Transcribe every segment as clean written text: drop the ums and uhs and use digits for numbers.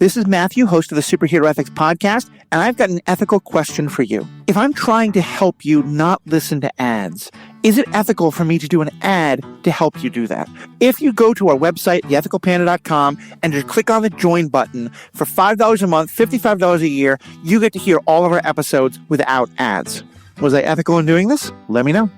This is Matthew, host of the Superhero Ethics Podcast, and I've got an ethical question for you. If I'm trying to help you not listen to ads, is it ethical for me to do an ad to help you do that? If you go to our website, theethicalpanda.com, and just click on the join button, for $5 a month, $55 a year, you get to hear all of our episodes without ads. Was I ethical in doing this? Let me know.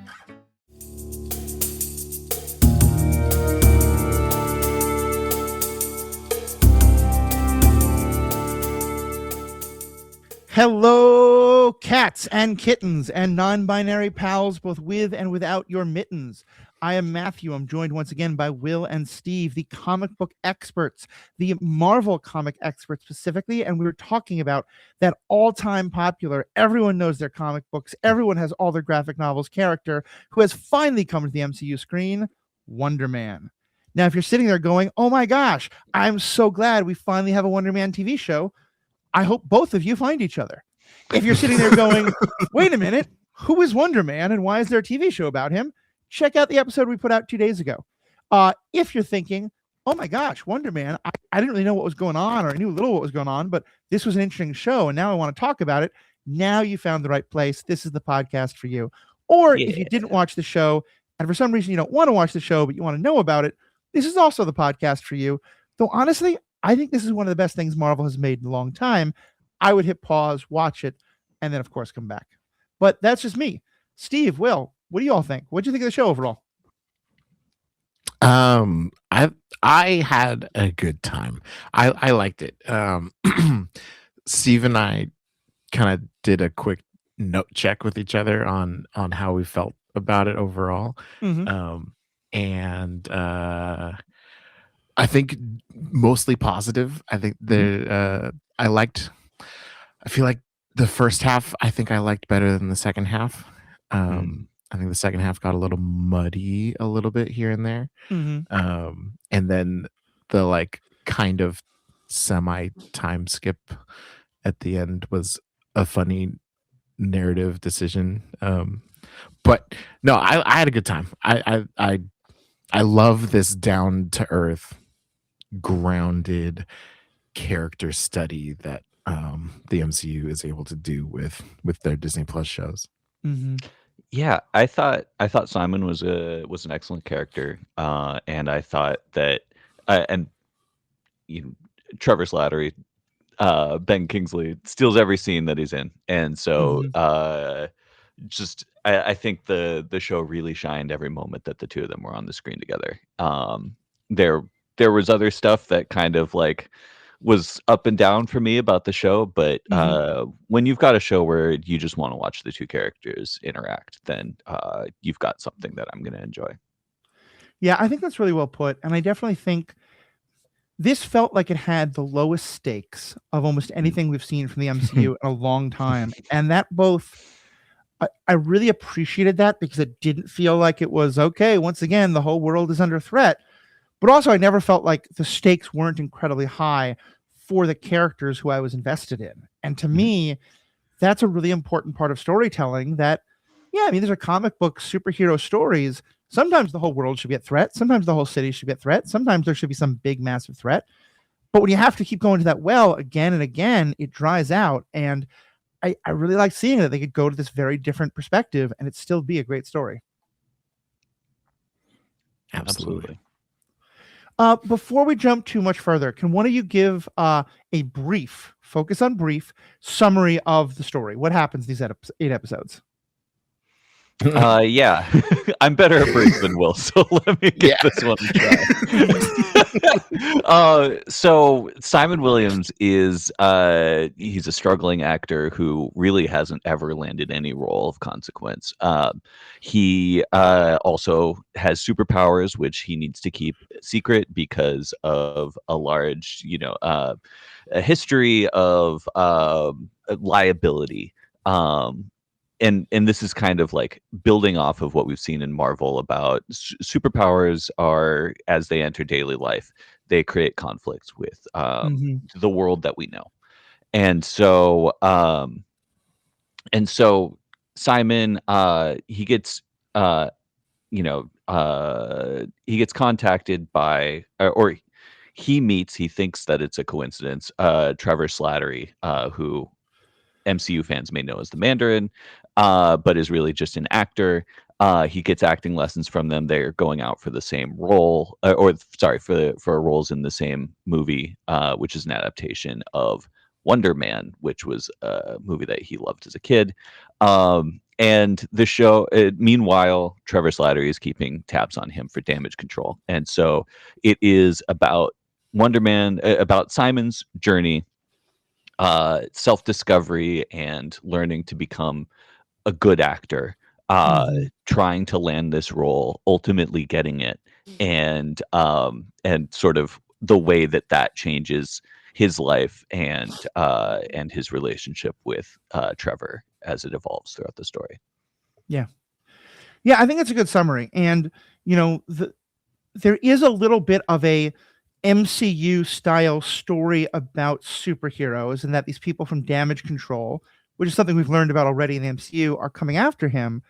Hello, cats and kittens and non-binary pals, both with and without your mittens. I am Matthew. I'm joined once again by Will and Steve, the comic book experts, the Marvel comic experts specifically, and we were talking about that all-time popular, everyone knows their comic books, everyone has all their graphic novels character who has finally come to the MCU screen, Wonder Man. Now, if you're sitting there going, oh my gosh, I'm so glad we finally have a Wonder Man TV show, I hope both of you find each other. If you're sitting there going, wait a minute, who is Wonder Man and why is there a TV show about him? Check out the episode we put out 2 days ago. If you're thinking, oh my gosh, Wonder Man, I didn't really know what was going on, or I knew a little what was going on, but this was an interesting show and now I want to talk about it. Now you found the right place. This is the podcast for you. Or if you didn't watch the show and for some reason you don't want to watch the show, but you want to know about it, this is also the podcast for you. Though honestly, I think this is one of the best things Marvel has made in a long time. I would hit pause, watch it, and then, of course, come back. But that's just me. Steve, Will, what do you all think? What do you think of the show overall? I had a good time. I liked it. Steve and I kind of did a quick note check with each other on how we felt about it overall. Mm-hmm. I think mostly positive. I think I feel like the first half I think I liked better than the second half. I think the second half got a little muddy a little bit here and there. Mm-hmm. And then the like kind of semi time skip at the end was a funny narrative decision. But no, I had a good time. I love this down to earth, grounded character study that the MCU is able to do with their Disney Plus shows. Mm-hmm. Yeah, I thought Simon was an excellent character, and I thought that and Trevor Slattery, Ben Kingsley steals every scene that he's in, and so I think the show really shined every moment that the two of them were on the screen together. There was other stuff that kind of like was up and down for me about the show, but when you've got a show where you just want to watch the two characters interact, then you've got something that I'm going to enjoy. Yeah, I think that's really well put, and I definitely think this felt like it had the lowest stakes of almost anything we've seen from the MCU in a long time, and that I really appreciated that because it didn't feel like it was, okay, once again, the whole world is under threat. But also, I never felt like the stakes weren't incredibly high for the characters who I was invested in. And to me, that's a really important part of storytelling that, yeah, I mean, these are comic book superhero stories. Sometimes the whole world should be at threat. Sometimes the whole city should be at threat. Sometimes there should be some big, massive threat. But when you have to keep going to that well again and again, it dries out. And I really like seeing that they could go to this very different perspective and it still be a great story. Absolutely. Before we jump too much further, can one of you give a brief, focus on brief, summary of the story? What happens these 8 episodes? Yeah, I'm better at brief than Will, so let me get this one a try. So Simon Williams is he's a struggling actor who really hasn't ever landed any role of consequence. He also has superpowers, which he needs to keep secret because of a large, a history of liability. And this is kind of like building off of what we've seen in Marvel about superpowers are, as they enter daily life, they create conflicts with the world that we know. And so Simon, he gets contacted by, or he thinks that it's a coincidence. Trevor Slattery, who MCU fans may know as the Mandarin, but is really just an actor. He gets acting lessons from them. They're going out for the same role, for roles in the same movie, which is an adaptation of Wonder Man, which was a movie that he loved as a kid. And the show, meanwhile, Trevor Slattery is keeping tabs on him for damage control. And so it is about Wonder Man, about Simon's journey, self-discovery, and learning to become a good actor, trying to land this role, ultimately getting it, and sort of the way that changes his life and his relationship with Trevor as it evolves throughout the story. Yeah, I think it's a good summary. And there is a little bit of a MCU style story about superheroes, and that these people from Damage Control, which is something we've learned about already in the MCU, are coming after him.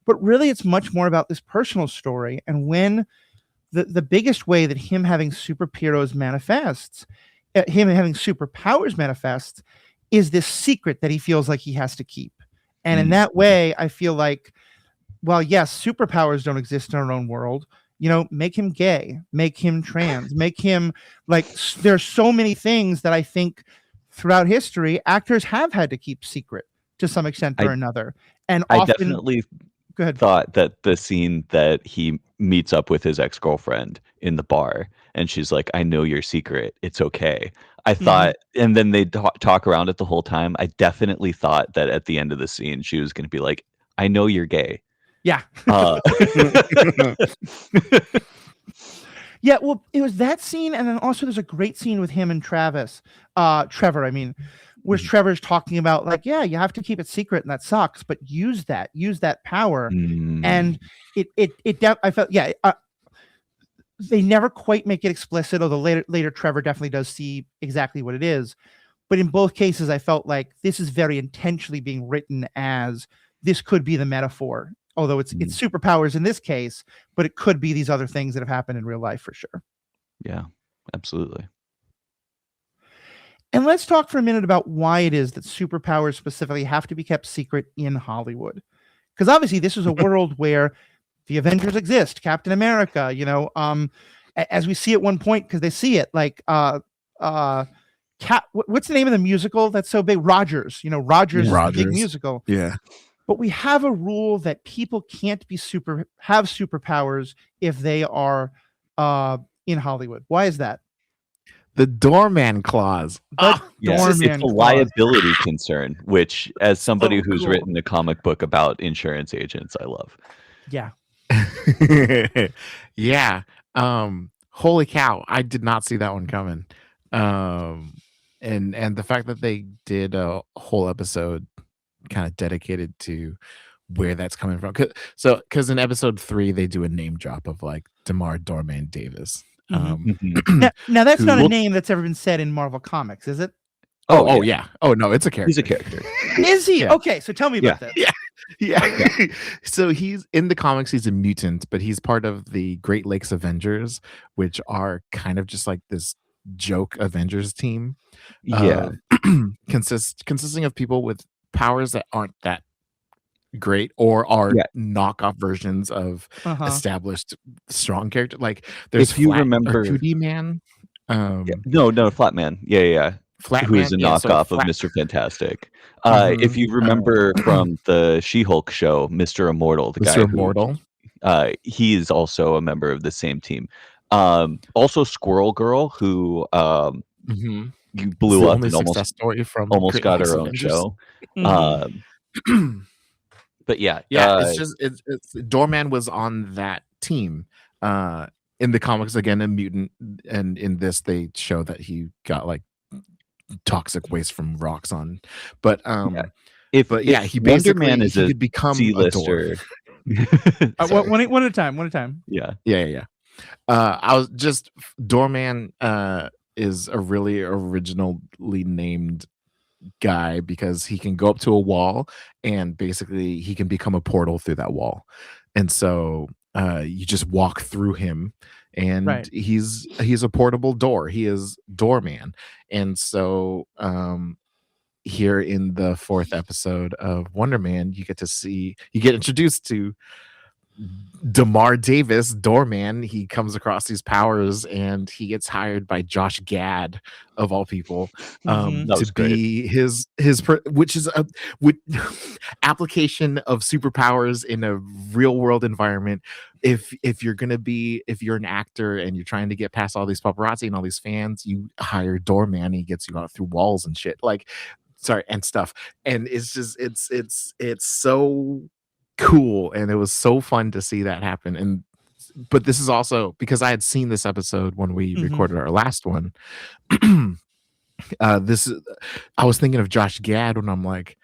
But really, it's much more about this personal story. And when the biggest way that him having superpowers manifests, is this secret that he feels like he has to keep. And in that way, I feel like, well, yes, superpowers don't exist in our own world. Make him gay, make him trans, make him there's so many things that I think throughout history, actors have had to keep secret to some extent or another. And I often, definitely go ahead. thought that the scene that he meets up with his ex-girlfriend in the bar, and she's like, "I know your secret. It's okay." I thought, and then they talk around it the whole time. I definitely thought that at the end of the scene, she was going to be like, "I know you're gay." Yeah. Yeah, well, it was that scene, and then also there's a great scene with him and Trevor, where Trevor's talking about you have to keep it secret, and that sucks, but use that power. And I felt, they never quite make it explicit, although later Trevor definitely does see exactly what it is. But in both cases, I felt like this is very intentionally being written as this could be the metaphor. Although it's superpowers in this case, but it could be these other things that have happened in real life for sure. Yeah, absolutely. And let's talk for a minute about why it is that superpowers specifically have to be kept secret in Hollywood. Because obviously this is a world where the Avengers exist, Captain America, as we see at one point, because they see it what's the name of the musical that's so big? Rogers, Rogers is the big musical. Yeah. But we have a rule that people can't have superpowers if they are in Hollywood. Why is that? The Doorman Clause. It's a liability concern, which, as somebody who's written a comic book about insurance agents, I love. Yeah. Yeah. Holy cow. I did not see that one coming. And the fact that they did a whole episode kind of dedicated to where that's coming from, because in episode 3 they do a name drop of DeMar Doorman Davis. Now that's not a name that's ever been said in Marvel Comics, is it? Oh yeah. Oh no, it's a character. He's a character. Is he? Yeah. Okay, so tell me about that. Yeah. So he's in the comics, he's a mutant, but he's part of the Great Lakes Avengers, which are kind of just like this joke Avengers team. Consisting of people with powers that aren't that great or are knockoff versions of established strong characters. There's if you remember 2D Man. Flat Man. Flat who is a knockoff of Mr. Fantastic. If you remember from the She-Hulk show, Mr. Immortal, he is also a member of the same team. Also Squirrel Girl, who you blew up and almost got her own show. But it's Doorman was on that team. In the comics, again, a mutant, and in this they show that he got toxic waste from rocks on. But he Wonder Man is he could become C-lister. One at a time. Yeah. I was just Doorman is a really originally named guy because he can go up to a wall and basically he can become a portal through that wall. And so you just walk through him and Right. he's a portable door. He is Doorman. And so here in the 4th episode of Wonder Man, you get introduced to DeMar Davis, Doorman. He comes across these powers and he gets hired by Josh Gad, of all people, Mhm. That to was great. be which is a application of superpowers in a real world environment. If you're an actor and you're trying to get past all these paparazzi and all these fans, you hire Doorman. He gets you out through walls and shit, and stuff. And it's just it's so cool, and it was so fun to see that happen. But this is also because I had seen this episode when we recorded our last one. I was thinking of Josh Gad when I'm like,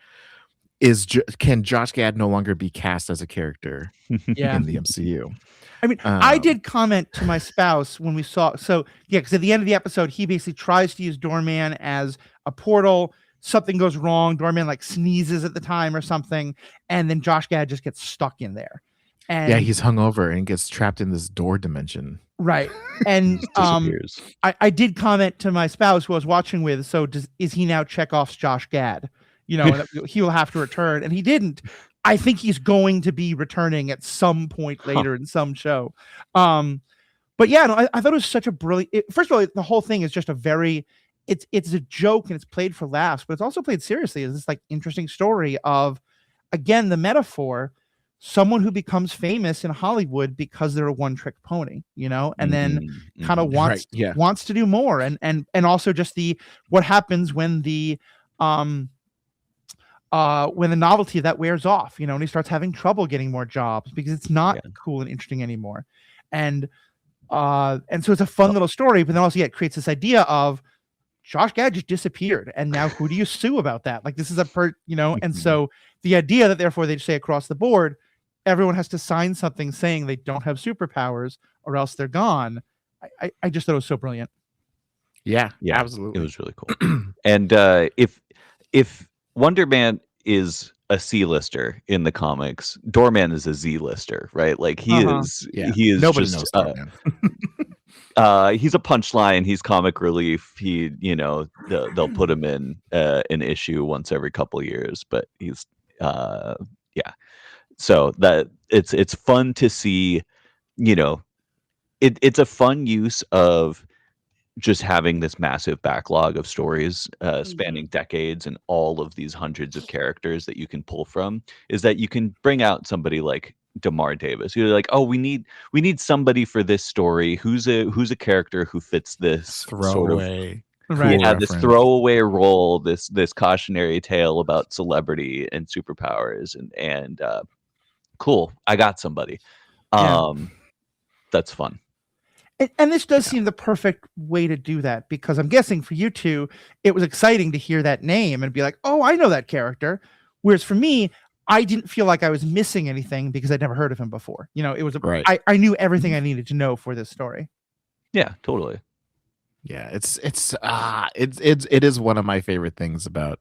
can Josh Gad no longer be cast as a character Yeah. in the MCU? I mean, I did comment to my spouse when we saw, because at the end of the episode, he basically tries to use Doorman as a portal. Something goes wrong. Doorman like sneezes at the time or something, and then Josh Gad just gets stuck in there. And yeah, he's hungover and gets trapped in this door dimension. Right. And Disappears. I did comment to my spouse who I was watching with, so is he now Chekhov's Josh Gad? And he will have to return, and he didn't. I think he's going to be returning at some point later in some show. But yeah, no, I thought it was such a brilliant. First of all, the whole thing is just it's a joke and it's played for laughs, but it's also played seriously as this like interesting story of, again, the metaphor, someone who becomes famous in Hollywood because they're a one-trick pony, and then kind of wants to do more, and also just what happens when the novelty of that wears off, and he starts having trouble getting more jobs because it's not cool and interesting anymore. And so it's a fun little story, but then also it creates this idea of Josh Gad just disappeared, and now who do you sue about that? Like, this is and so the idea that therefore they say across the board, everyone has to sign something saying they don't have superpowers or else they're gone. I just thought it was so brilliant. Yeah, absolutely. It was really cool. And if Wonder Man is a C-lister in the comics, Doorman is a Z-lister, right? Like he is nobody just, knows Doorman. He's a punchline. He's comic relief. They'll put him in an issue once every couple of years, but he's so that it's fun to see. It's a fun use of just having this massive backlog of stories spanning decades and all of these hundreds of characters that you can pull from, is that you can bring out somebody like DeMar Davis. You're like, oh, we need somebody for this story who's a character who fits this throwaway this throwaway role, this cautionary tale about celebrity and superpowers, and cool, I got somebody. That's fun. And this does seem the perfect way to do that, because I'm guessing for you two, it was exciting to hear that name and be like, oh, I know that character. Whereas for me, I didn't feel like I was missing anything because I'd never heard of him before. It was I knew everything I needed to know for this story. Yeah, totally. Yeah, it is one of my favorite things about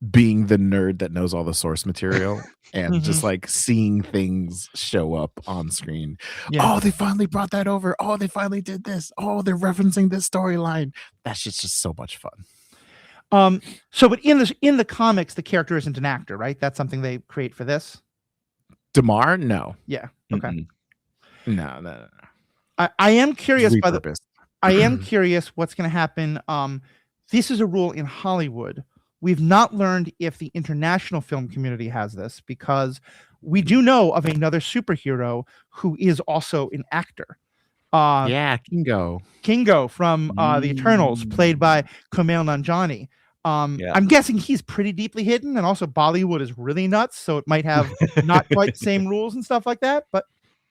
being the nerd that knows all the source material and just like seeing things show up on screen. Oh, they finally brought that over. Oh, they finally did this. Oh, they're referencing this storyline. That's just so much fun. But in the comics, the character isn't an actor, right? That's something they create for this. DeMar? No. Yeah. Okay. No. I am curious I am curious what's going to happen. This is a rule in Hollywood. We've not learned if the international film community has this, because we do know of another superhero who is also an actor. Kingo from the Eternals, played by Kumail Nanjiani. I'm guessing he's pretty deeply hidden, and also Bollywood is really nuts, so it might have not quite the same rules and stuff like that. But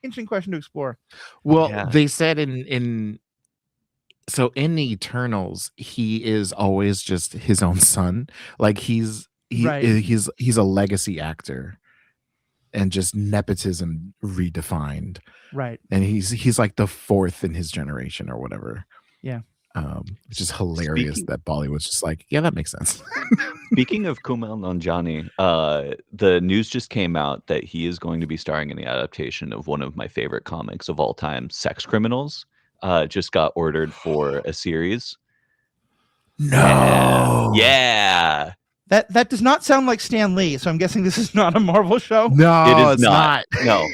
interesting question to explore. Well, they said in the Eternals, he is always just his own son. Like he's a legacy actor, and just nepotism redefined. Right. And he's like the fourth in his generation or whatever. Yeah. Which is hilarious that Bollywood's just like, yeah, that makes sense. Speaking of Kumail Nanjiani, the news just came out that he is going to be starring in the adaptation of one of my favorite comics of all time, Sex Criminals. Just got ordered for a series. No. Yeah. That does not sound like Stan Lee, so I'm guessing this is not a Marvel show. No, It is not. No.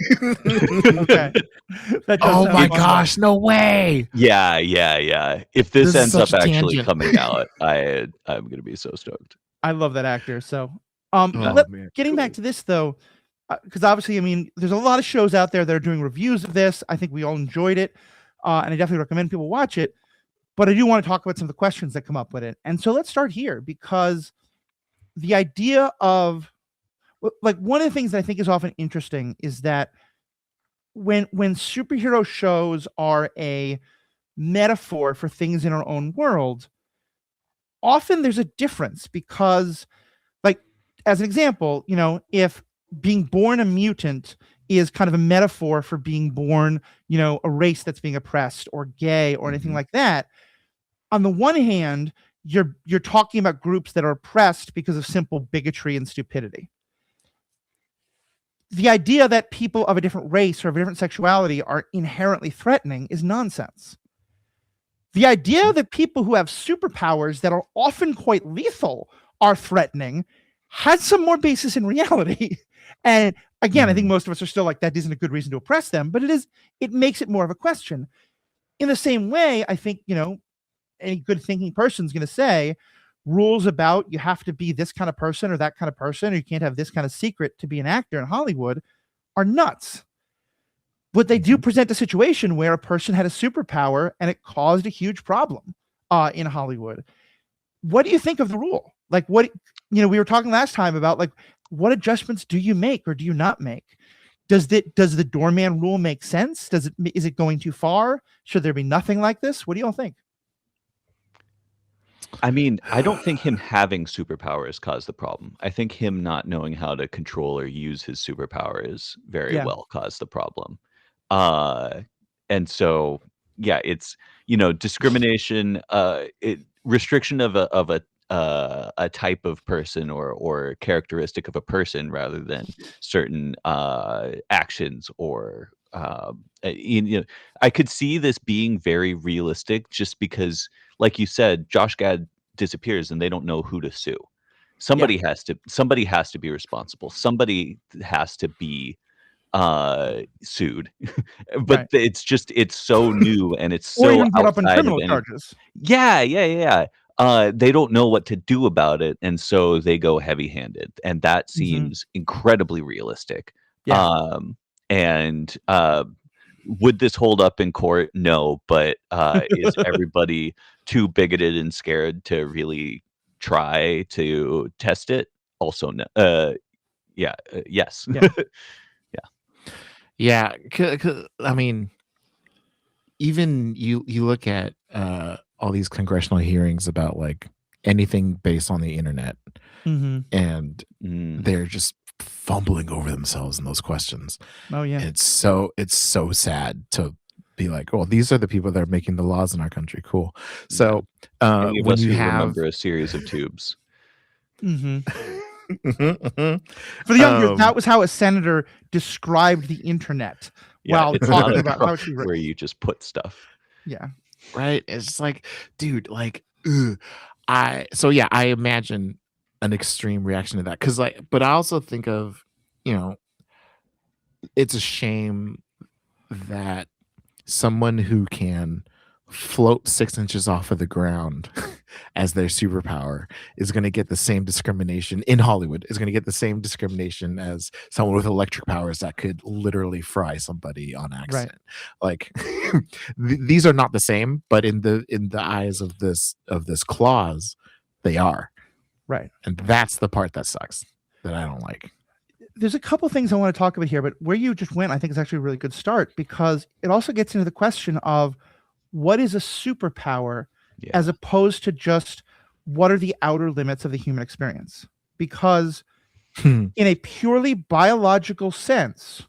Okay. That does Oh sound my fun. gosh, no way. Yeah. If this This is ends such up a actually tangent. coming out, I'm gonna be so stoked. I love that actor. So, man. getting back to this though, because obviously, I mean, there's a lot of shows out there that are doing reviews of this. I think we all enjoyed it, and I definitely recommend people watch it. But I do want to talk about some of the questions that come up with it. And so let's start here, because the idea of, like, one of the things that I think is often interesting is that when superhero shows are a metaphor for things in our own world, often there's a difference, because, like, as an example, you know, if being born a mutant is kind of a metaphor for being born, you know, a race that's being oppressed or gay or anything like that, on the one hand, you're talking about groups that are oppressed because of simple bigotry and stupidity. The idea that people of a different race or of a different sexuality are inherently threatening is nonsense. The idea that people who have superpowers that are often quite lethal are threatening has some more basis in reality. And again, I think most of us are still like, that isn't a good reason to oppress them, but it makes it more of a question. In the same way, I think, you know, any good thinking person is going to say rules about you have to be this kind of person or that kind of person, or you can't have this kind of secret to be an actor in Hollywood, are nuts. But they do present a situation where a person had a superpower and it caused a huge problem in Hollywood. What do you think of the rule? Like, what, you know, we were talking last time about, like, what adjustments do you make or do you not make? Does the doorman rule make sense? Is it going too far? Should there be nothing like this? What do y'all think? I mean, I don't think him having superpowers caused the problem. I think him not knowing how to control or use his superpowers very well caused the problem. And so, yeah, it's, you know, discrimination, restriction of a type of person or characteristic of a person rather than certain actions or you know, I could see this being very realistic just because, like you said, Josh Gad disappears and they don't know who to sue. Somebody has to be responsible. Somebody has to be sued. But it's so new and it's so or even put up on outside criminal of any. charges. Yeah. They don't know what to do about it, and so they go heavy-handed, and that seems incredibly realistic. And would this hold up in court? No, but is everybody too bigoted and scared to really try to test it? Also, no. Yes. Yeah, I mean, even you look at all these congressional hearings about, like, anything based on the internet, and they're just fumbling over themselves in those questions. Oh yeah. And it's so sad to be like, oh, these are the people that are making the laws in our country. Cool. So when you remember a series of tubes. For the young, that was how a senator described the internet while talking about how she where you just put stuff. Yeah. Right. It's just like, dude, like, I imagine an extreme reaction to that. Cause, like, but I also think of, you know, it's a shame that someone who can float 6 inches off of the ground as their superpower is going to get the same discrimination in Hollywood, is going to get the same discrimination as someone with electric powers that could literally fry somebody on accident. Like, these are not the same, but in the eyes of this clause, they are. Right. And that's the part that sucks, that I don't like. There's a couple things I want to talk about here, but where you just went, I think is actually a really good start, because it also gets into the question of what is a superpower as opposed to just what are the outer limits of the human experience. Because in a purely biological sense,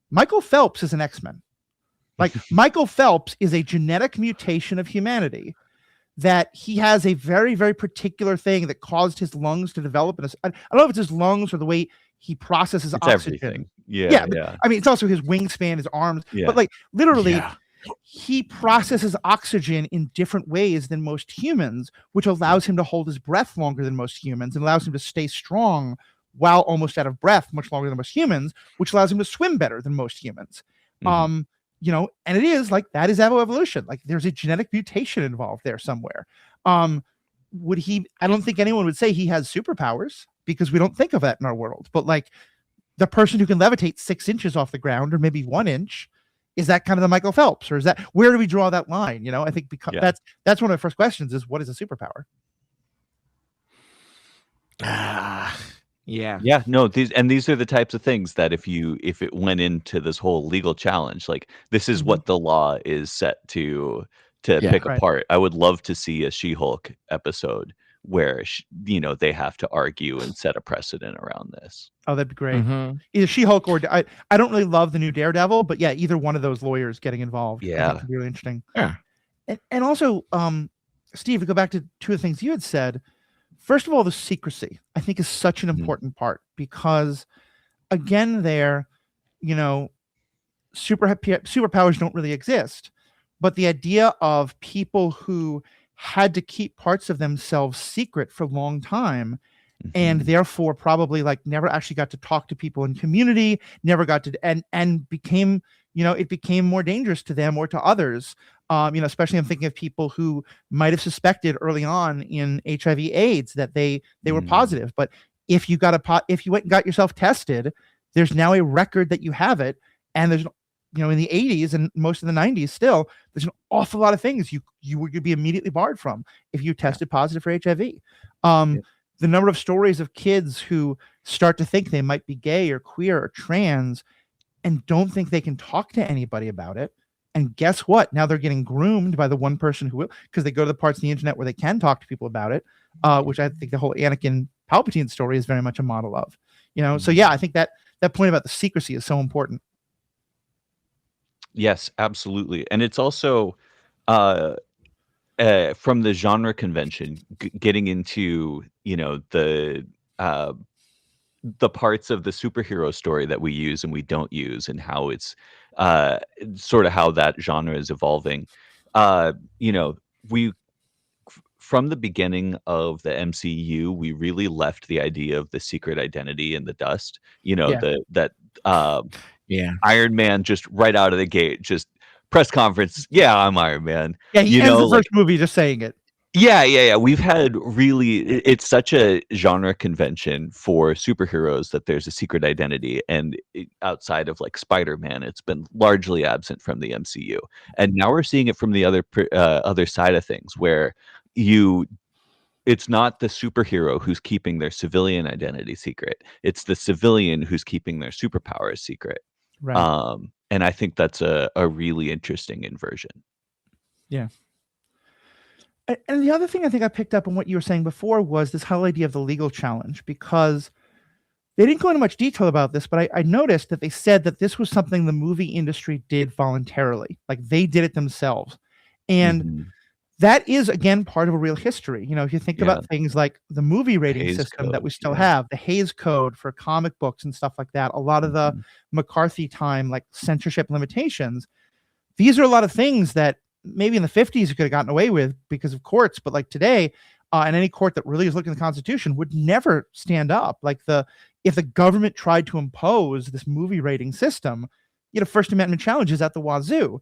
Michael Phelps is an X-Men. Like, Michael Phelps is a genetic mutation of humanity. that he has a very, very particular thing that caused his lungs to develop. I don't know if it's his lungs or the way he processes It's oxygen. everything. Yeah, Yeah, yeah. but, I mean, it's also his wingspan, his arms, Yeah. but like literally, Yeah. he processes oxygen in different ways than most humans, which allows him to hold his breath longer than most humans and allows him to stay strong while almost out of breath much longer than most humans, which allows him to swim better than most humans. Mhm. You know, and it is like that is evolution. Like there's a genetic mutation involved there somewhere. Would he? I don't think anyone would say he has superpowers because we don't think of that in our world. But like the person who can levitate 6 inches off the ground or maybe 1 inch, is that kind of the Michael Phelps, or is that where do we draw that line? You know, I think because Yeah. that's one of the first questions is what is a superpower? Yeah. Yeah, no, these are the types of things that if it went into this whole legal challenge, like this is Mhm. what the law is set to Yeah. pick Right. apart. I would love to see a She-Hulk episode where they have to argue and set a precedent around this. Oh, that'd be great. Mhm. Either She-Hulk or I don't really love the new Daredevil, but yeah, either one of those lawyers getting involved. I Yeah. think would be really interesting. Yeah. And also, Steve, to go back to two of the things you had said. First of all, the secrecy I think is such an Mhm. important part because, again, you know, superpowers don't really exist, but the idea of people who had to keep parts of themselves secret for a long time and Mhm. therefore probably like never actually got to talk to people in community, never got to and became, you know, it became more dangerous to them or to others. You know, especially I'm thinking of people who might have suspected early on in HIV AIDS that they were Mm. positive, but if you if you went and got yourself tested, there's now a record that you have it, and there's, you know, in the 80s and most of the 90s still, there's an awful lot of things you would be immediately barred from if you tested positive for HIV. Yeah. The number of stories of kids who start to think they might be gay or queer or trans and don't think they can talk to anybody about it. And guess what? Now they're getting groomed by the one person who will, because they go to the parts of the internet where they can talk to people about it, which I think the whole Anakin Palpatine story is very much a model of. You know, so yeah, I think that point about the secrecy is so important. Yes, absolutely. And it's also from the genre convention, getting into, you know, the parts of the superhero story that we use and we don't use, and how it's sort of how that genre is evolving. You know, from the beginning of the MCU, we really left the idea of the secret identity in the dust. You know, Yeah. Yeah. Iron Man just right out of the gate, just press conference. Yeah, I'm Iron Man. Yeah, he You ends know, the like first movie just saying it. yeah. We've had it's such a genre convention for superheroes that there's a secret identity, and outside of like Spider-Man, it's been largely absent from the MCU. And now we're seeing it from the other side of things, where it's not the superhero who's keeping their civilian identity secret. It's the civilian who's keeping their superpowers secret. Right. And I think that's a really interesting inversion. Yeah. And the other thing I think I picked up on what you were saying before was this whole idea of the legal challenge, because they didn't go into much detail about this, but I noticed that they said that this was something the movie industry did voluntarily. Like they did it themselves. And Mhm. that is, again, part of a real history. You know, if you think Yeah. about things like the movie rating Hays system that we Code, still yeah. have, the Hays Code for comic books and stuff like that, a lot of the Mhm. McCarthy time, like censorship limitations, these are a lot of things that maybe in the 50s you could have gotten away with because of courts, but like today, and any court that really is looking at the Constitution would never stand up. Like if the government tried to impose this movie rating system, you know, First Amendment challenges at the wazoo.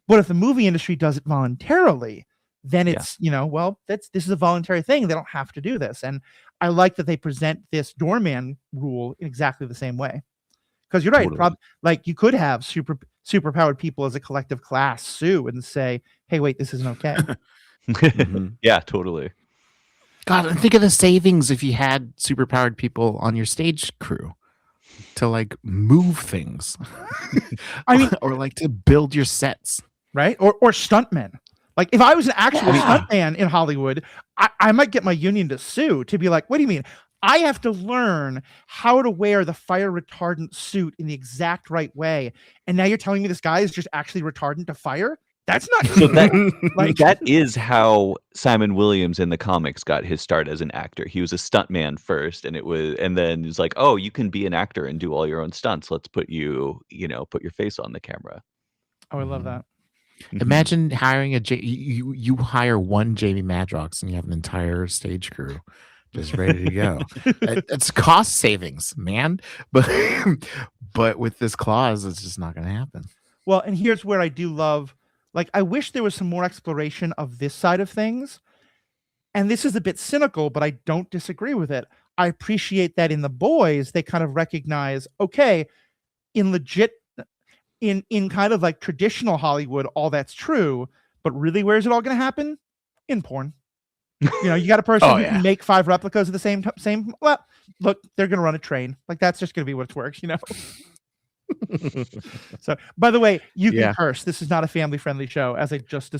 But if the movie industry does it voluntarily, then it's, you know, well, this is a voluntary thing. They don't have to do this. And I like that they present this doorman rule in exactly the same way. Because you're right, Totally. like you could have superpowered people as a collective class sue and say, "Hey, wait, this isn't okay." Mhm. Yeah, totally. God, and think of the savings if you had superpowered people on your stage crew to like move things. I mean, or like to build your sets. right? Or stuntmen. Like if I was an actual Yeah. stuntman in Hollywood, I might get my union to sue to be like, "What do you mean? I have to learn how to wear the fire retardant suit in the exact right way, and now you're telling me this guy is just actually retardant to fire? That's not So that like that is how Simon Williams in the comics got his start as an actor. He was a stuntman first, and then he's like, "Oh, you can be an actor and do all your own stunts. Let's put you your face on the camera." Oh, I love that. Mhm. Imagine hiring you hire one Jamie Madrox and you have an entire stage crew just ready to go. It's cost savings, man. But with this clause, it's just not going to happen. Well, and here's where I do love, like, I wish there was some more exploration of this side of things. And this is a bit cynical, but I don't disagree with it. I appreciate that in The Boys, they kind of recognize, okay, in legit, in kind of like traditional Hollywood, all that's true, but really, where's it all going to happen? In porn. You got a person who can make 5 replicas of the same. Well, look, they're going to run a train. Like, that's just going to be what works. So, by the way, you can curse. This is not a family-friendly show, as I just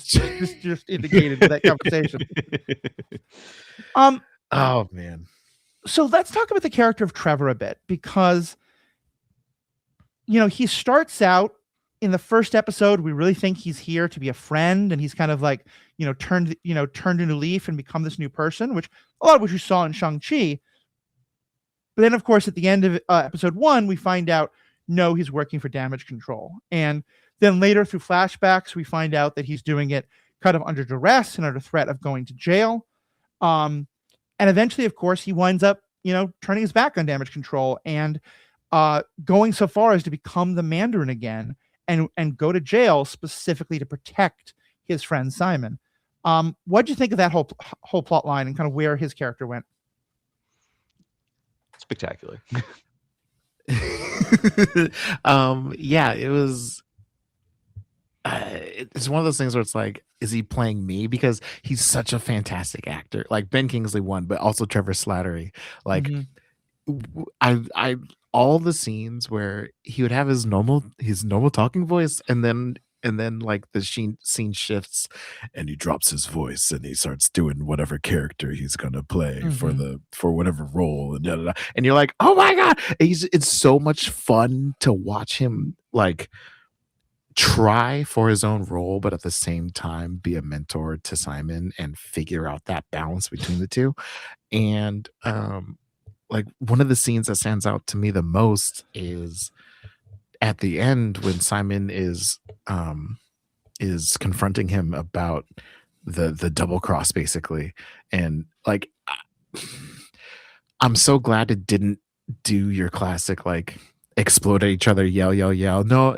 indicated with that conversation. Oh man. So let's talk about the character of Trevor a bit, because he starts out in the first episode. We really think he's here to be a friend, and he's kind of like turned a new leaf and become this new person, which a lot of which you saw in Shang-Chi. But then, of course, at the end of episode 1, we find out, no, he's working for damage control. And then later through flashbacks, we find out that he's doing it kind of under duress and under threat of going to jail. And eventually, of course, he winds up, turning his back on damage control and going so far as to become the Mandarin again and go to jail specifically to protect his friend Simon. What did you think of that whole plot line and kind of where his character went? Spectacular. Yeah, it was it's one of those things where it's like, is he playing me? Because he's such a fantastic actor. Like Ben Kingsley won, but also Trevor Slattery. Like I all the scenes where he would have his normal talking voice, and then like the scene shifts and he drops his voice and he starts doing whatever character he's gonna play for whatever role, and and you're like, oh my god, it's so much fun to watch him like try for his own role, but at the same time be a mentor to Simon and figure out that balance between the two. And like one of the scenes that stands out to me the most is at the end when Simon is confronting him about the double cross, basically. And like I'm so glad it didn't do your classic like explode at each other, yell, yell, yell. No,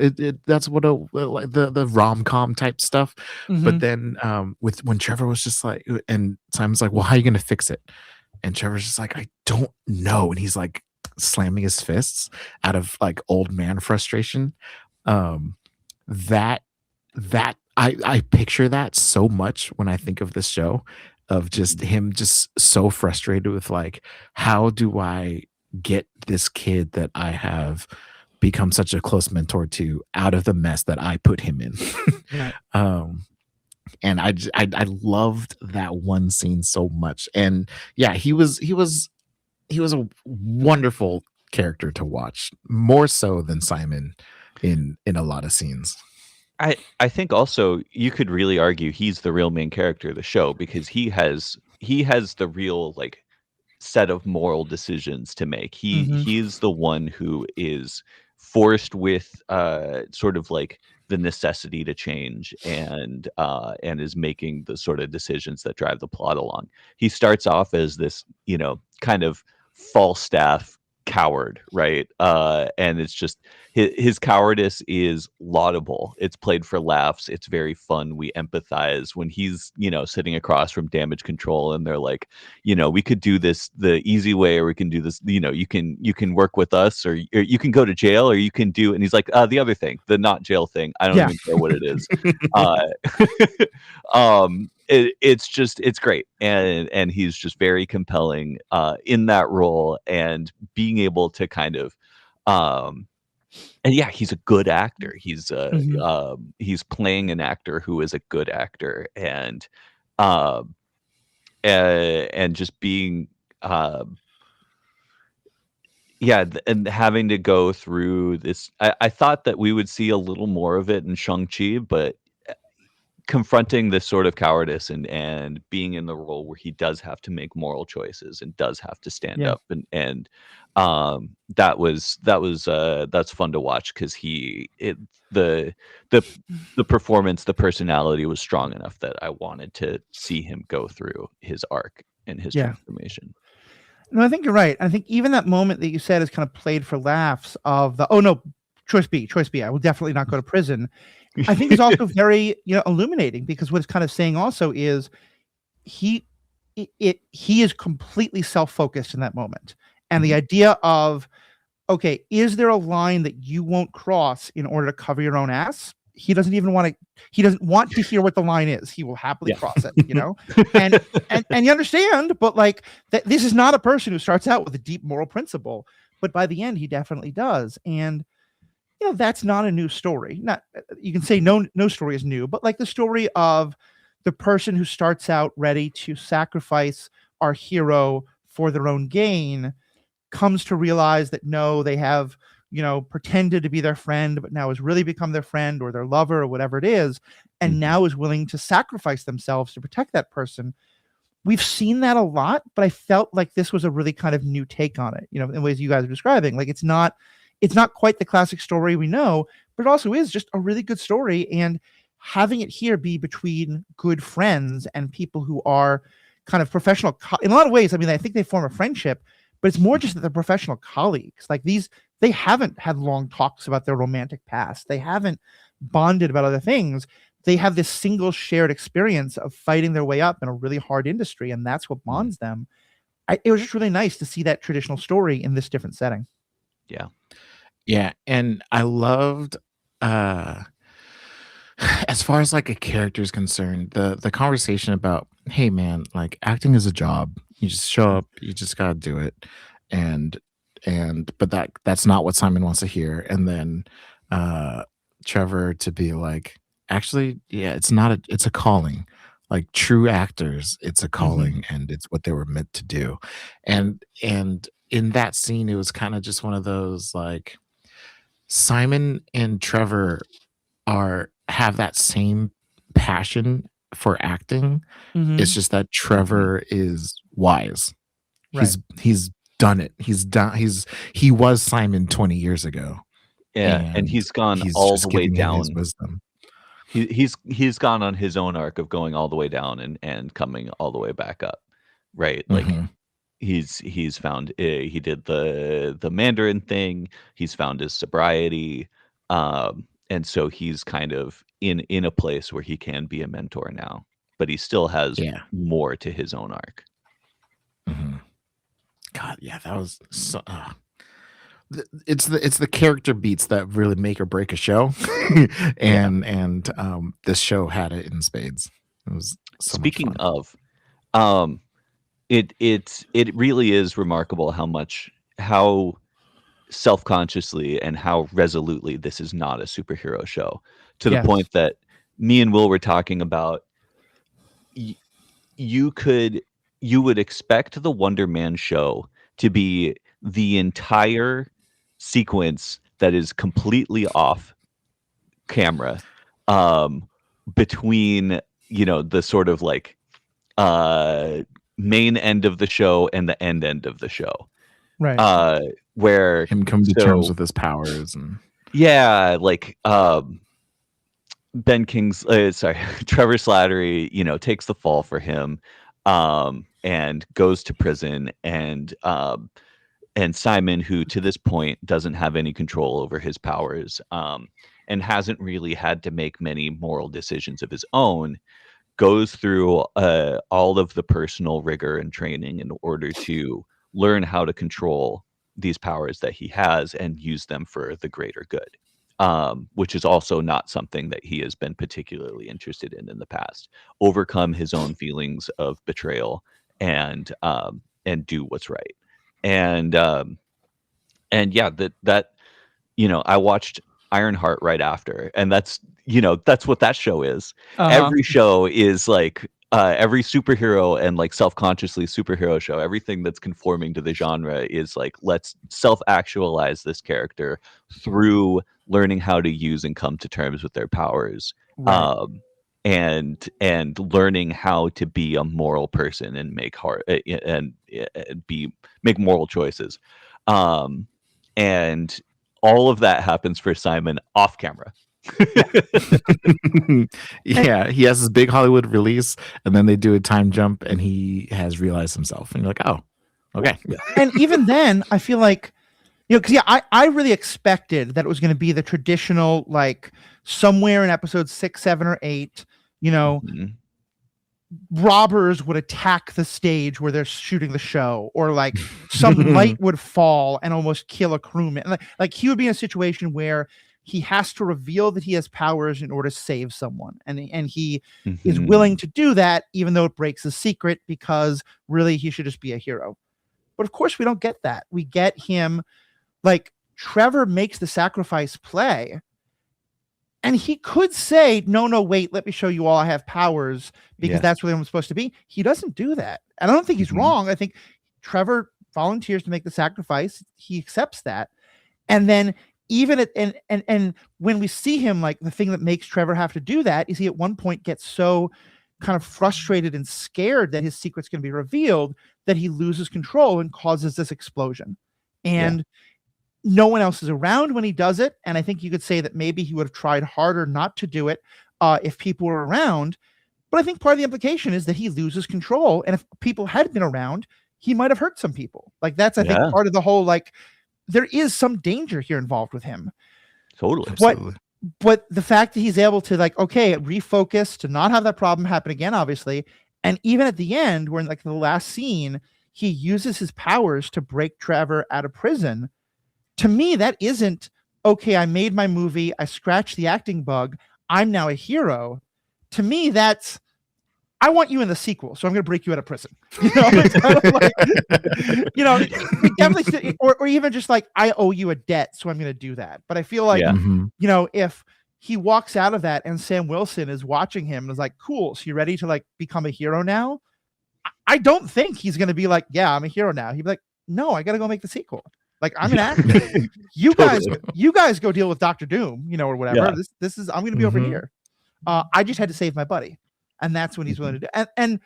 that's what the rom-com type stuff. But then when Trevor was just like, and Simon's like, well, how are you gonna fix it? And Trevor's just like, I don't know. And he's like slamming his fists out of like old man frustration. That I picture that so much when I think of this show, of just him just so frustrated with like, how do I get this kid that I have become such a close mentor to out of the mess that I put him in. And I loved that one scene so much. And yeah, he was a wonderful character to watch, more so than Simon in a lot of scenes. I think also you could really argue he's the real main character of the show, because he has the real like set of moral decisions to make. He's the one who is forced with sort of like the necessity to change, and is making the sort of decisions that drive the plot along. He starts off as this, kind of Falstaff coward, right? And it's just his cowardice is laudable. It's played for laughs. It's very fun. We empathize when he's, sitting across from damage control, and they're like, we could do this the easy way, or we can do this, you can work with us, or you can go to jail, or you can do, and he's like, the other thing, the not jail thing, I don't even care what it is. It's great, and he's just very compelling in that role, and being able to kind of and yeah, he's a good actor. He's playing an actor who is a good actor, and just being and having to go through this. I thought that we would see a little more of it in Shang-Chi, but confronting this sort of cowardice and being in the role where he does have to make moral choices and does have to stand Yeah. up, and that's fun to watch because the performance, the personality was strong enough that I wanted to see him go through his arc and his transformation. No, I think you're right. I think even that moment that you said is kind of played for laughs of the, oh no, choice B, I will definitely not go to prison. I think it's also very, illuminating, because what it's kind of saying also is he is completely self-focused in that moment. And the idea of, okay, is there a line that you won't cross in order to cover your own ass? He doesn't want to hear what the line is. He will happily cross it, and you understand, but like this is not a person who starts out with a deep moral principle, but by the end he definitely does. And that's not a new story. Not, you can say no story is new, but like the story of the person who starts out ready to sacrifice our hero for their own gain comes to realize that no, they have, pretended to be their friend, but now has really become their friend or their lover or whatever it is, and now is willing to sacrifice themselves to protect that person. We've seen that a lot, but I felt like this was a really kind of new take on it, in ways you guys are describing. Like it's not quite the classic story we know, but it also is just a really good story. And having it here be between good friends and people who are kind of professional, in a lot of ways, I mean, I think they form a friendship, but it's more just that they're professional colleagues. Like they haven't had long talks about their romantic past. They haven't bonded about other things. They have this single shared experience of fighting their way up in a really hard industry, and that's what bonds them. It was just really nice to see that traditional story in this different setting. Yeah, and I loved as far as like a character is concerned, the conversation about, hey man, like acting is a job. You just show up, you just gotta do it. But that's not what Simon wants to hear. And then Trevor to be like, actually, yeah, it's a calling. Like true actors, it's a calling, and it's what they were meant to do. And in that scene, it was kind of just one of those like Simon and Trevor have that same passion for acting. It's just that Trevor is wise. He's done it. He was Simon 20 years ago. Yeah, and he's gone all the way down. His wisdom. He's gone on his own arc of going all the way down and coming all the way back up, right? Like he's found he did the Mandarin thing. He's found his sobriety, and so he's kind of in a place where he can be a mentor now, but he still has more to his own arc. God, yeah, that was so. It's the character beats that really make or break a show, and this show had it in spades. It was so Speaking much fun. of, it really is remarkable how self-consciously and how resolutely this is not a superhero show, to the point that me and Will were talking about. You would expect the Wonder Man show to be the entire sequence that is completely off camera, between the sort of like main end of the show and the end of the show, right? Where him come to terms with his powers and like Ben King's Trevor Slattery takes the fall for him, and goes to prison, and Simon, who to this point doesn't have any control over his powers, and hasn't really had to make many moral decisions of his own, goes through all of the personal rigor and training in order to learn how to control these powers that he has and use them for the greater good, which is also not something that he has been particularly interested in the past. Overcome his own feelings of betrayal and do what's right. And yeah, that I watched Ironheart right after, and that's what that show is. Every show is like every superhero and like self-consciously superhero show, everything that's conforming to the genre is like, let's self-actualize this character through learning how to use and come to terms with their powers. and learning how to be a moral person and make make moral choices, and all of that happens for Simon off camera. Yeah, he has this big Hollywood release, and then they do a time jump, and he has realized himself, and you're like, oh, okay. And even then, I feel like, because I really expected that it was going to be the traditional, like somewhere in episodes 6, 7, or 8, robbers would attack the stage where they're shooting the show, or like some light would fall and almost kill a crewman. Like he would be in a situation where he has to reveal that he has powers in order to save someone, and he is willing to do that even though it breaks the secret, because really he should just be a hero. But of course we don't get that. We get him, like, Trevor makes the sacrifice play, and he could say, no, wait, let me show you all I have powers, because that's where I'm supposed to be. He doesn't do that. And I don't think he's wrong. I think Trevor volunteers to make the sacrifice. He accepts that. And then even and when we see him, like, the thing that makes Trevor have to do that is he at one point gets so kind of frustrated and scared that his secret's going to be revealed that he loses control and causes this explosion. And no one else is around when he does it. And I think you could say that maybe he would have tried harder not to do it if people were around. But I think part of the implication is that he loses control. And if people had been around, he might have hurt some people. Like, that's, I think, part of the whole, like, there is some danger here involved with him. Totally. But the fact that he's able to, like, okay, refocus, to not have that problem happen again, obviously. And even at the end, where in, like, the last scene, he uses his powers to break Trevor out of prison. To me, that isn't, okay, I made my movie, I scratched the acting bug, I'm now a hero. To me, that's, I want you in the sequel, so I'm going to break you out of prison. It's kind of like, definitely, or even just like, I owe you a debt, so I'm going to do that. But I feel like, if he walks out of that and Sam Wilson is watching him and is like, cool, so you ready to, like, become a hero now? I don't think he's going to be like, yeah, I'm a hero now. He'd be like, no, I got to go make the sequel. Like, I'm an actor. You guys go deal with Dr. Doom, or whatever. Yeah. This is, I'm going to be over here. I just had to save my buddy. And that's when he's willing to do. And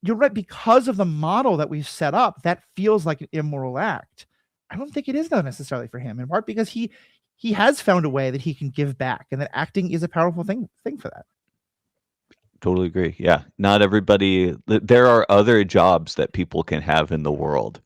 you're right, because of the model that we've set up, that feels like an immoral act. I don't think it is, though, necessarily for him, in part because he has found a way that he can give back, and that acting is a powerful thing for that. Totally agree. Yeah. Not everybody, there are other jobs that people can have in the world.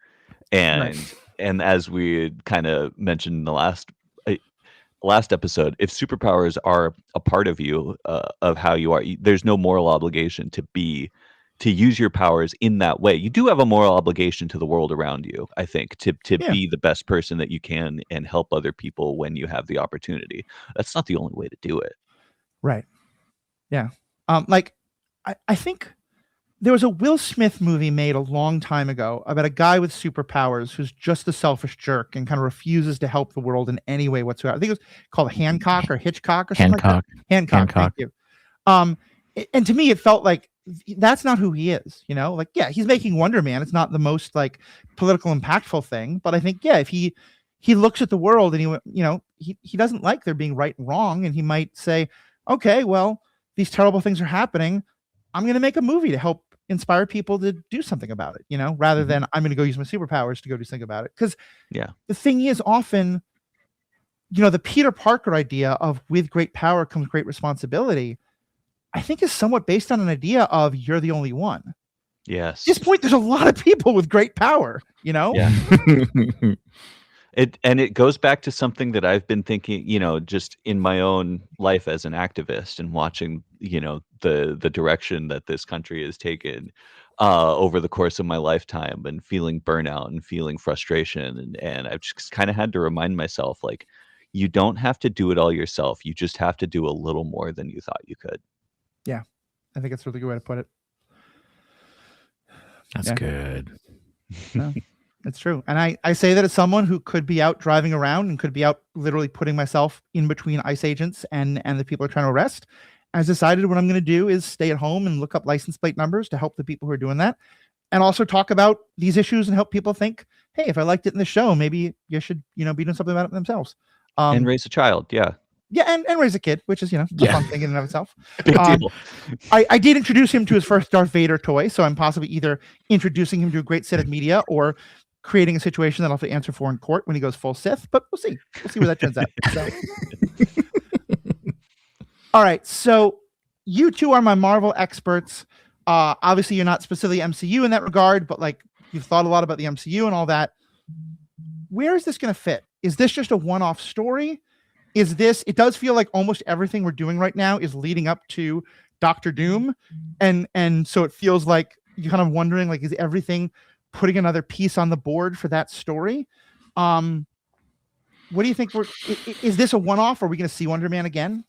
And as we kind of mentioned in the last episode, if superpowers are a part of you, of how you are, there's no moral obligation to use your powers in that way. You do have a moral obligation to the world around you, I think, to be the best person that you can and help other people when you have the opportunity. That's not the only way to do it. Right. Yeah. Like, I think there was a Will Smith movie made a long time ago about a guy with superpowers who's just a selfish jerk and kind of refuses to help the world in any way whatsoever. I think it was called Hancock or Hitchcock or something like that. Hancock. Thank you. And to me, it felt like that's not who he is. Like, yeah, he's making Wonder Man. It's not the most, like, political impactful thing, but I think, if he looks at the world and he doesn't like there being right and wrong, and he might say, okay, well, these terrible things are happening. I'm going to make a movie to help inspire people to do something about it, rather than I'm going to go use my superpowers to go do something about it. Because the thing is, often, the Peter Parker idea of with great power comes great responsibility, I think is somewhat based on an idea of you're the only one. Yes. At this point, there's a lot of people with great power, Yeah. It goes back to something that I've been thinking, just in my own life as an activist and watching, the direction that this country has taken over the course of my lifetime, and feeling burnout and feeling frustration. And I've just kind of had to remind myself, like, you don't have to do it all yourself. You just have to do a little more than you thought you could. Yeah. I think that's a really good way to put it. That's good. No. It's true. And I say that as someone who could be out driving around and could be out literally putting myself in between ICE agents and the people are trying to arrest. I've decided what I'm going to do is stay at home and look up license plate numbers to help the people who are doing that, and also talk about these issues and help people think, hey, if I liked it in the show, maybe you should, be doing something about it themselves. And raise a child. Yeah. Yeah, and raise a kid, which is, a Yeah. fun thing in and of itself. Big deal. I did introduce him to his first Darth Vader toy, so I'm possibly either introducing him to a great set of media or creating a situation that I'll have to answer for in court when he goes full Sith, but we'll see. We'll see where that turns out. So. All right, so you two are my Marvel experts. Obviously, you're not specifically MCU in that regard, but like you've thought a lot about the MCU and all that. Where is this going to fit? Is this just a one-off story? Is this? It does feel like almost everything we're doing right now is leading up to Doctor Doom, and so it feels like you're kind of wondering, like, is everything putting another piece on the board for that story? What do you think? Is this a one-off? Are we going to see Wonder Man again?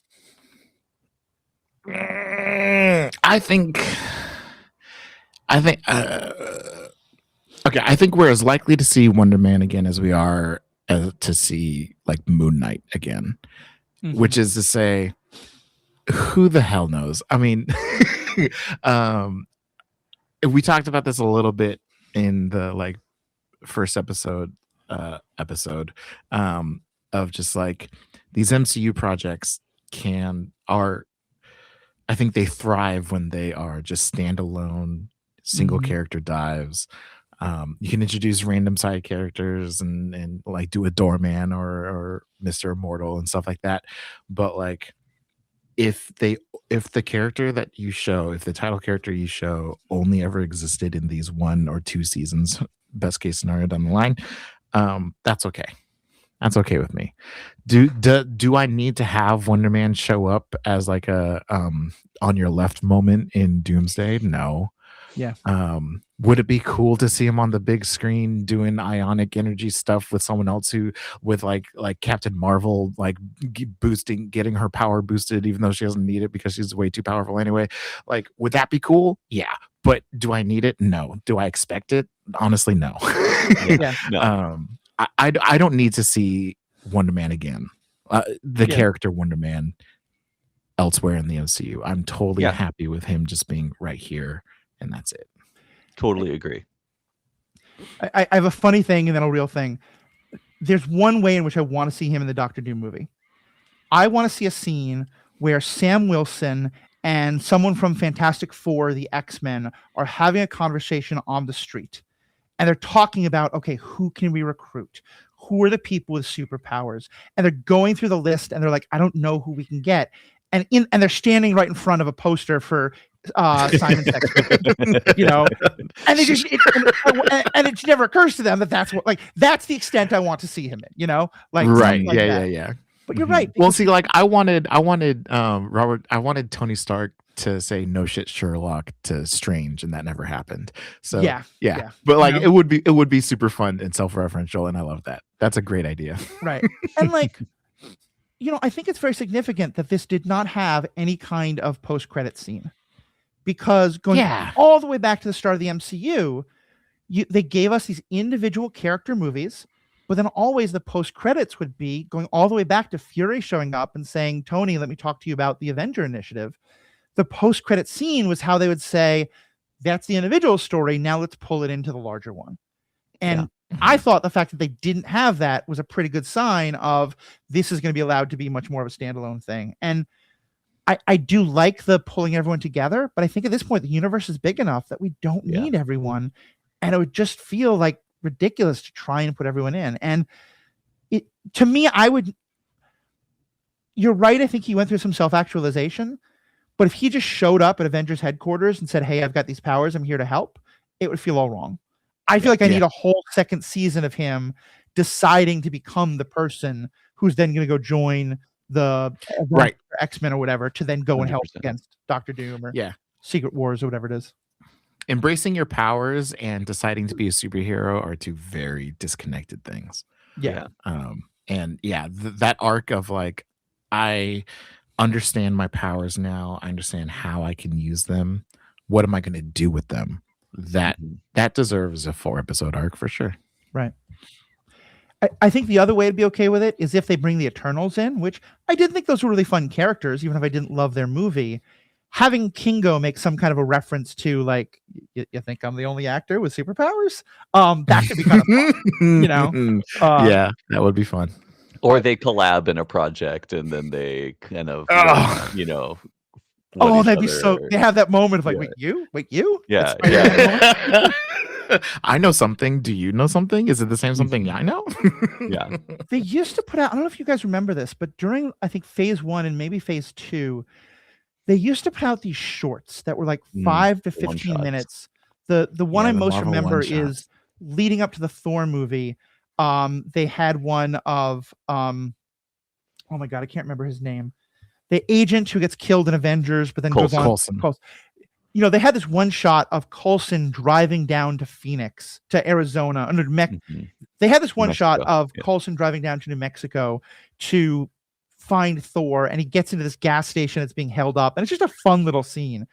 I think I think we're as likely to see Wonder Man again as we are to see like Moon Knight again, which is to say, who the hell knows? I mean, we talked about this a little bit in the like first episode of just like these MCU projects I think they thrive when they are just standalone single character dives. You can introduce random side characters and like do a Doorman or Mr. Immortal and stuff like that. But like if the character that you show, if the title character you show only ever existed in these 1 or 2 seasons, best case scenario down the line, that's okay. That's okay with me. Do I need to have Wonder Man show up as like a on your left moment in Doomsday? No. Yeah. Would it be cool to see him on the big screen doing ionic energy stuff with someone else with like Captain Marvel, like getting her power boosted, even though she doesn't need it because she's way too powerful anyway? Like, would that be cool? Yeah. But do I need it? No. Do I expect it? Honestly, no. Yeah. No. I don't need to see Wonder Man again. The character Wonder Man elsewhere in the MCU. I'm totally happy with him just being right here, and that's it. Totally agree. I have a funny thing and then a real thing. There's one way in which I want to see him in the Doctor Doom movie. I want to see a scene where Sam Wilson and someone from Fantastic Four, the X-Men, are having a conversation on the street. And they're talking about, okay, who can we recruit? Who are the people with superpowers? And they're going through the list and they're like, I don't know who we can get. And they're standing right in front of a poster for Simon's X-Men, and they just and it never occurs to them that's the extent I want to see him in, like right, like yeah. But you're right. Well, see, like I wanted Tony Stark to say no shit Sherlock to Strange, and that never happened. So yeah. But like it would be super fun and self-referential, and I love that. That's a great idea. Right. And like, I think it's very significant that this did not have any kind of post-credit scene, because going all the way back to the start of the MCU, they gave us these individual character movies, but then always the post-credits would be going all the way back to Fury showing up and saying, Tony, let me talk to you about the Avenger Initiative. The post-credit scene was how they would say, that's the individual story, now let's pull it into the larger one. And I thought the fact that they didn't have that was a pretty good sign of this is going to be allowed to be much more of a standalone thing. And I do like the pulling everyone together, but I think at this point, the universe is big enough that we don't need everyone. And it would just feel like ridiculous to try and put everyone in. And to me, you're right. I think he went through some self-actualization, but if he just showed up at Avengers headquarters and said, hey, I've got these powers, I'm here to help, it would feel all wrong. I feel like I need a whole second season of him deciding to become the person who's then going to go join the X-Men or whatever to then go 100%. And help against Doctor Doom or Secret Wars or whatever it is. Embracing your powers and deciding to be a superhero are two very disconnected things. Yeah. That arc of like, I understand my powers now. I understand how I can use them. What am I going to do with them? That deserves a 4-episode arc for sure. Right. I think the other way to be okay with it is if they bring the Eternals in, which I did think those were really fun characters, even if I didn't love their movie. Having Kingo make some kind of a reference to like, you think I'm the only actor with superpowers? That could be kind of fun, that would be fun. Or they collab in a project and then they kind of, Ugh. you know, Oh, what that'd each be so. other- They have that moment of like, Yeah. wait, you? Yeah, That's Spider-Man moment? I know something. Do you know something? Is it the same something I know? Yeah. They used to put out. I don't know if you guys remember this, but during I think phase 1 and maybe phase 2, they used to put out these shorts that were like 5 to 15 one-shots. minutes. The one Yeah, I the most Marvel remember one-shots. is leading up to the Thor movie. They had one of oh my god, I can't remember his name. The agent who gets killed in Avengers, but then goes on. Coulson. You know, they had this one shot of Coulson driving down to Phoenix, to Arizona, under They had this one shot of Coulson driving down to New Mexico to find Thor, and he gets into this gas station that's being held up, and it's just a fun little scene.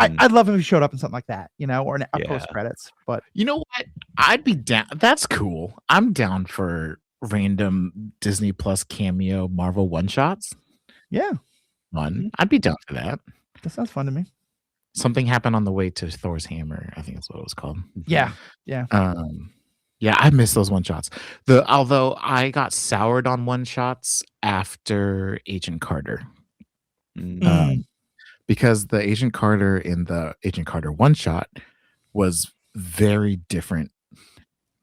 I'd love him if he showed up in something like that, you know, or a post credits. But you know what? I'd be down. That's cool. I'm down for random Disney Plus cameo Marvel one shots. Yeah, I'd be down for that. That sounds fun to me. Something happened on the way to Thor's hammer. I think that's what it was called. Yeah. Yeah, I miss those one shots. Although I got soured on one shots after Agent Carter. Because the Agent Carter in the Agent Carter one shot was very different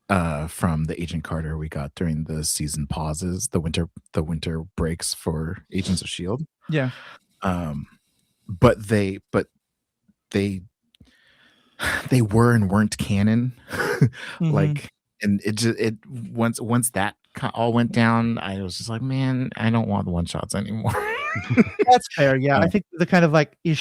from the Agent Carter we got during the season pauses, the winter breaks for Agents of S.H.I.E.L.D. Yeah. But they were and weren't canon. Like, and it once that all went down, I was just like, man, I don't want the one shots anymore. That's fair. Yeah. I think the kind of like, is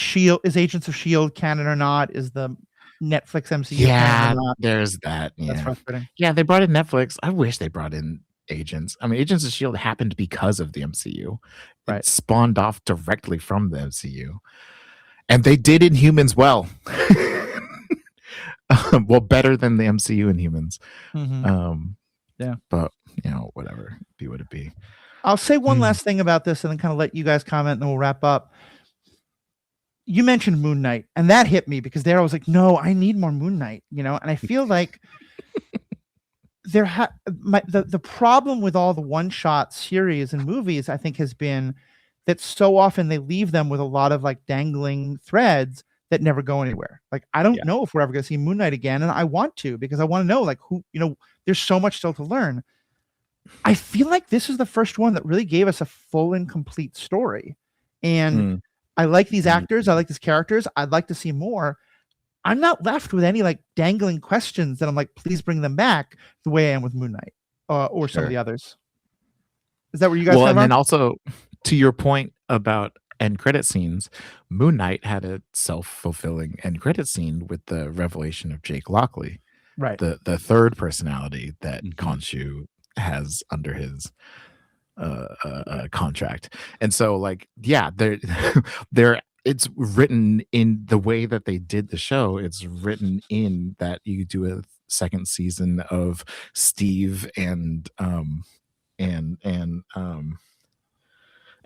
Agents of S.H.I.E.L.D. canon or not? Is the Netflix MCU canon or not? There's that. Yeah. That's frustrating. Yeah, they brought in Netflix. I wish they brought in Agents. I mean, Agents of S.H.I.E.L.D. happened because of the MCU. Right. It spawned off directly from the MCU. And they did Inhumans well. Well, better than the MCU Inhumans. Yeah. But, you know, whatever. Be what it be. I'll say one last thing about this and then kind of let you guys comment and then we'll wrap up. You mentioned Moon Knight, and that hit me because there I was like, no, I need more Moon Knight, you know? And I feel like the problem with all the one-shot series and movies, I think, has been that so often they leave them with a lot of like dangling threads that never go anywhere. Like, I don't know if we're ever going to see Moon Knight again, and I want to, because I want to know, like, who, you know, there's so much still to learn. I feel like this is the first one that really gave us a full and complete story. And I like these actors. I like these characters. I'd like to see more. I'm not left with any like dangling questions that I'm like, please bring them back the way I am with Moon Knight or some of the others. Is that where you guys and then also to your point about end credit scenes, Moon Knight had a self-fulfilling end credit scene with the revelation of Jake Lockley, right? The third personality that Khonshu has under his contract. And so, like, yeah, there it's written in the way that they did the show. It's written in that you do a second season of Steve and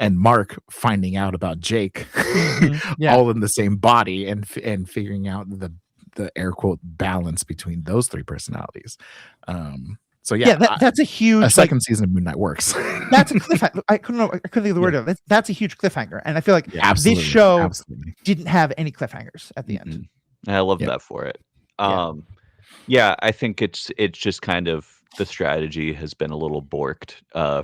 Mark finding out about Jake, all in the same body, and figuring out the air quote balance between those three personalities. So that's a huge. A second season of Moon Knight works. That's a cliffhanger. I couldn't think of the word of it. That's a huge cliffhanger, and I feel like this show didn't have any cliffhangers at the end. I love that for it. I think it's just kind of the strategy has been a little borked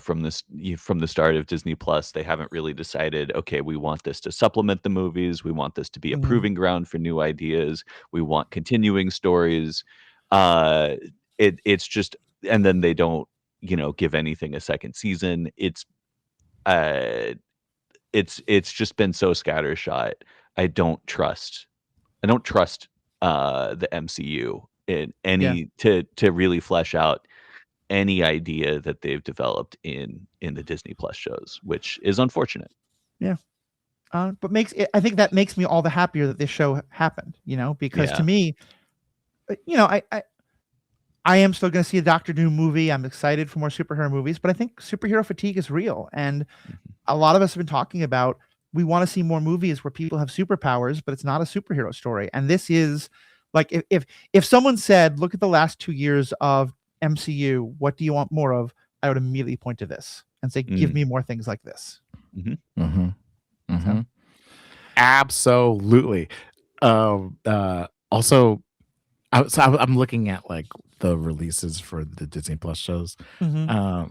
from the start of Disney Plus. They haven't really decided, okay, we want this to supplement the movies. We want this to be a proving ground for new ideas. We want continuing stories. It's just, and then they don't, give anything a second season. It's just been so scattershot. I don't trust the MCU in any to really flesh out any idea that they've developed in the Disney Plus shows, which is unfortunate. Yeah. But I think that makes me all the happier that this show happened, because to me, I am still going to see a Doctor Doom movie. I'm excited for more superhero movies, but I think superhero fatigue is real. And a lot of us have been talking about, we want to see more movies where people have superpowers, but it's not a superhero story. And this is like, if someone said, look at the last 2 years of MCU, what do you want more of? I would immediately point to this. and say, give me more things like this. Absolutely. Also, I'm looking at like the releases for the Disney Plus shows. Eyes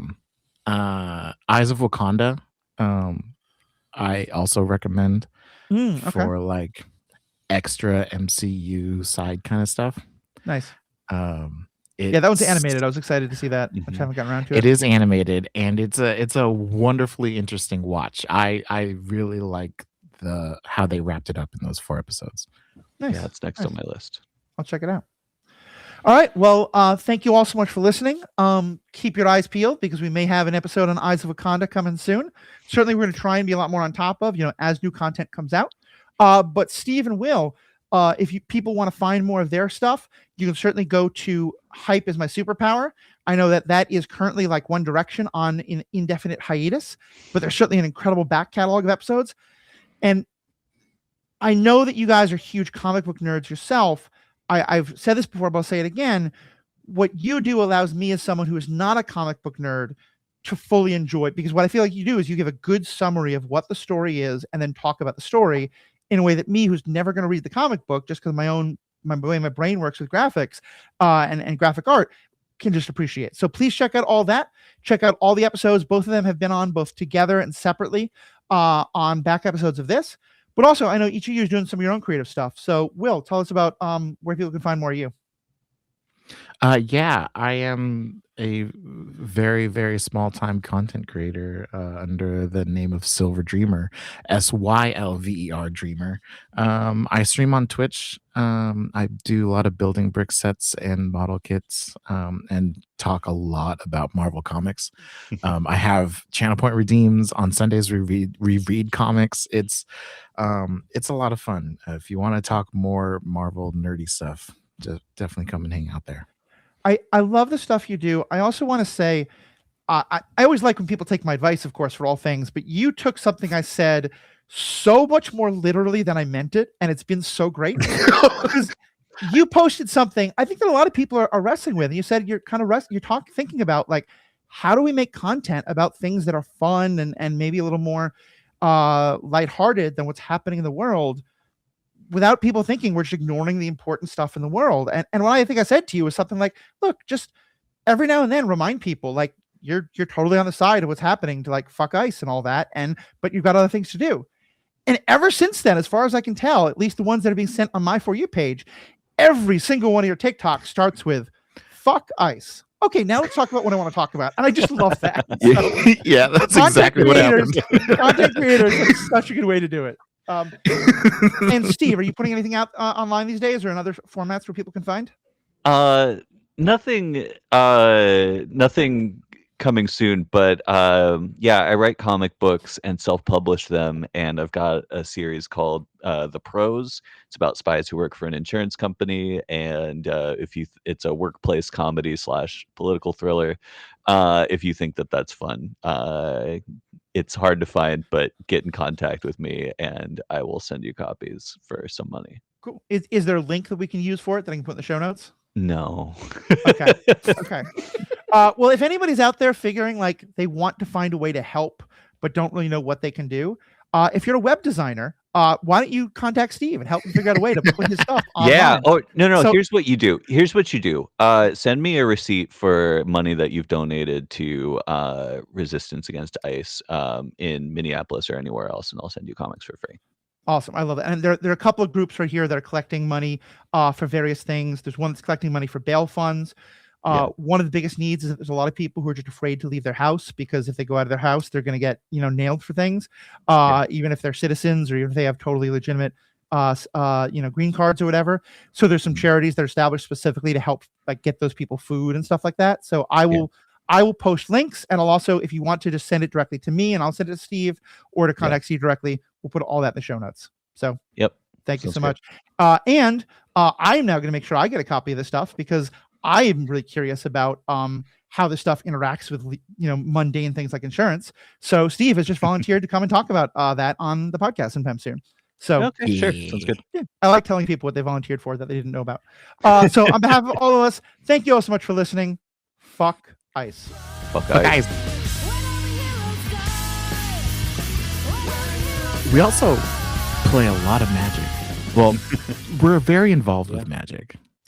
of Wakanda. I also recommend for like extra MCU side kind of stuff. Nice. Yeah, that one's animated. I was excited to see that. I haven't gotten around to it. It is animated, and it's a wonderfully interesting watch. I really like how they wrapped it up in those 4 episodes. Nice. Yeah, it's next on my list. I'll check it out. All right. Well, thank you all so much for listening. Keep your eyes peeled because we may have an episode on Eyes of Wakanda coming soon. Certainly, we're going to try and be a lot more on top of, as new content comes out. But Steve and Will, if people want to find more of their stuff, you can certainly go to Hype Is My Superpower. I know that is currently like One Direction on an indefinite hiatus, but there's certainly an incredible back catalog of episodes. And I know that you guys are huge comic book nerds yourself. I've said this before, but I'll say it again. What you do allows me as someone who is not a comic book nerd to fully enjoy it, because what I feel like you do is you give a good summary of what the story is and then talk about the story in a way that me, who's never going to read the comic book just because my way my brain works with graphics and graphic art, can just appreciate. So please check out all that. Check out all the episodes. Both of them have been on both together and separately on back episodes of this. But also, I know each of you is doing some of your own creative stuff. So, Will, tell us about where people can find more of you. Yeah, I am a very, very small-time content creator under the name of Silver Dreamer, SYLVER Dreamer. I stream on Twitch. I do a lot of building brick sets and model kits, and talk a lot about Marvel Comics. I have Channel Point Redeems on Sundays. We read comics. It's a lot of fun. If you want to talk more Marvel nerdy stuff, just definitely come and hang out there. I love the stuff you do. I also want to say, I always like when people take my advice, of course, for all things, but you took something I said so much more literally than I meant it, and it's been so great. Because you posted something I think that a lot of people are wrestling with, and you said you're kind of thinking about, like, how do we make content about things that are fun and maybe a little more lighthearted than what's happening in the world, without people thinking we're just ignoring the important stuff in the world. And what I think I said to you was something like, look, just every now and then remind people, like, you're totally on the side of what's happening to, like, fuck ICE and all that, but you've got other things to do. And ever since then, as far as I can tell, at least the ones that are being sent on my For You page, every single one of your TikToks starts with fuck ICE. Okay, now let's talk about what I want to talk about. And I just love that. So, yeah, that's exactly what happened. Content creators, that's such a good way to do it. And Steve, are you putting anything out online these days or in other formats where people can find? Nothing coming soon, but yeah, I write comic books and self-publish them, and I've got a series called The Pros. It's about spies who work for an insurance company, and it's a workplace comedy / political thriller. If you think that's fun, it's hard to find, but get in contact with me and I will send you copies for some money. Cool. Is there a link that we can use for it that I can put in the show notes? No. Okay. Well, if anybody's out there figuring like they want to find a way to help but don't really know what they can do, if you're a web designer, why don't you contact Steve and help him figure out a way to put his stuff online? Yeah. Oh, no. So, here's what you do. Send me a receipt for money that you've donated to Resistance Against ICE in Minneapolis or anywhere else, and I'll send you comics for free. Awesome. I love it. And there are a couple of groups right here that are collecting money for various things. There's one that's collecting money for bail funds. One of the biggest needs is that there's a lot of people who are just afraid to leave their house because if they go out of their house, they're going to get, nailed for things, even if they're citizens or even if they have totally legitimate, green cards or whatever. So there's some charities that are established specifically to help like get those people food and stuff like that. So I will post links, and I'll also, if you want to just send it directly to me and I'll send it to Steve or to contact Steve directly, we'll put all that in the show notes. So thank you so much. And I am now going to make sure I get a copy of this stuff because I am really curious about how this stuff interacts with mundane things like insurance. So Steve has just volunteered to come and talk about that on the podcast sometime soon. So okay, sure, sounds good. Yeah, I like telling people what they volunteered for that they didn't know about. So on behalf of all of us, thank you all so much for listening. Fuck ICE. Fuck ICE. Guys. We also play a lot of Magic. Well, we're very involved with Magic.